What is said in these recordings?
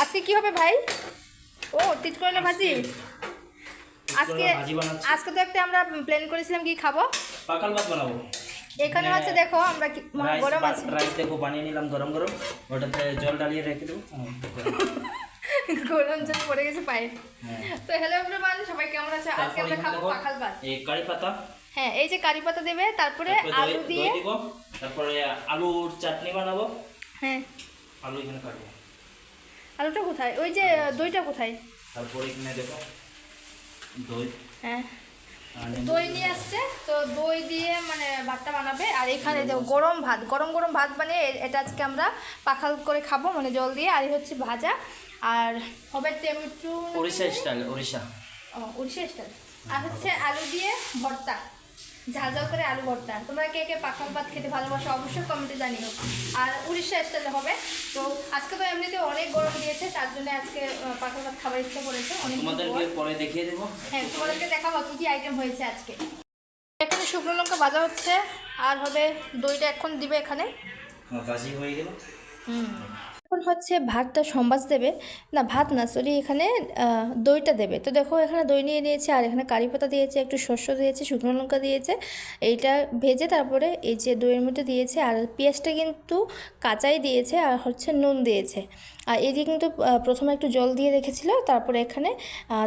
আজকে কি হবে ভাই? ও তিতকুরলা ভাজি। আজকে আজকে তো একটা আমরা প্ল্যান করেছিলাম কি খাবো, পাকাল ভাত বানাবো। এখানে হচ্ছে দেখো আমরা গরম আছে রাইস দেখো বানিয়ে নিলাম গরম গরম, ওটাতে জল ডালিয়ে রেখে দেবো। গরম জল পড়ে গেছে পায়ে। তো হ্যালো এভরিওয়ান, সবাই কেমন আছে? আজকে আমরা খাবো পাখাল ভাত। এই কারি পাতা, হ্যাঁ এই যে কারি পাতা দেবে, তারপরে আলু দিয়ে দিব, তারপরে আলুর চাটনি বানাবো। হ্যাঁ আলু এখানে কাটবো। আলুটা কোথায়? ওই যে দইটা কোথায়? তারপরে এখানে দেখো দই, হ্যাঁ দই নিয়ে আসছে, তো দই দিয়ে মানে ভাতটা বানাবে। আর এখানে দেখো গরম ভাত, গরম গরম ভাত বানিয়ে এটা আজকে আমরা পাখাল করে খাবো, মানে জল দিয়ে। আর এই হচ্ছে ভাজা, আর হবে tomato Orissa style, Orissa Orissa style. আর হচ্ছে আলু দিয়ে ভর্তা, ঝাল ঝাল করে আলু ভর্তা। তোমরা কে কে পাখাল ভাত খেতে ভালোবাসো অবশ্যই কমেন্টে জানিও। আর উড়িষ্যা স্টাইলে হবে। তো আজকে তো এমনিতে অনেক গরম দিয়েছে, তার জন্য আজকে পাখাল ভাত খাবার ইচ্ছা করেছে অনেক। তোমাদেরকে পরে দেখিয়ে দেবো। হ্যাঁ তোমাদেরকে দেখাবো কি কি আইটেম হয়েছে আজকে। এখানে শুকনো লঙ্কা ভাজা হচ্ছে, আর হবে দইটা এখন দিবে এখানে। ভাজি হয়ে গেল। এখন হচ্ছে ভাতটা সম্বাস দেবে, না ভাত না সরি, এখানে দইটা দেবে। তো দেখো এখানে দই নিয়ে নিয়েছে, আর এখানে কারি পাতা দিয়েছে, একটু শস্য দিয়েছে, শুকনো লঙ্কা দিয়েছে। এইটা ভেজে তারপরে এই যে দইয়ের মধ্যে দিয়েছে। আর পেঁয়াজটা কিন্তু কাঁচাই দিয়েছে, আর হচ্ছে নুন দিয়েছে। আর এদিকে কিন্তু প্রথমে একটু জল দিয়ে রেখেছিল, তারপরে এখানে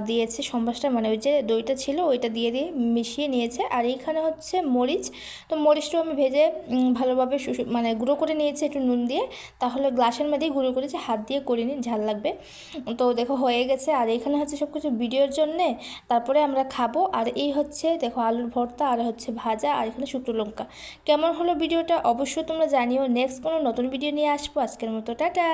দিয়েছে সম্বাসটা, মানে ওই যে দইটা ছিল ওইটা দিয়ে দিয়ে মিশিয়ে নিয়েছে। আর এইখানে হচ্ছে মরিচ, তো মরিচটাও আমি ভেজে ভালোভাবে মানে গুঁড়ো করে নিয়েছি একটু নুন দিয়ে, তাহলে গ্লাসের মধ্যেই গুঁড়ো করেছি, হাত দিয়ে করিনি, ঝাল লাগবে। তো দেখো হয়ে গেছে। আর এখানে হচ্ছে সব কিছু ভিডিওর জন্যে, তারপরে আমরা খাবো। আর এই হচ্ছে দেখো আলুর ভর্তা, আর হচ্ছে ভাজা, আর এখানে শুকনো লঙ্কা। কেমন হলো ভিডিওটা অবশ্যই তোমরা জানিও। নেক্সট কোনো নতুন ভিডিও নিয়ে আসবো। আজকের মতো টাটা।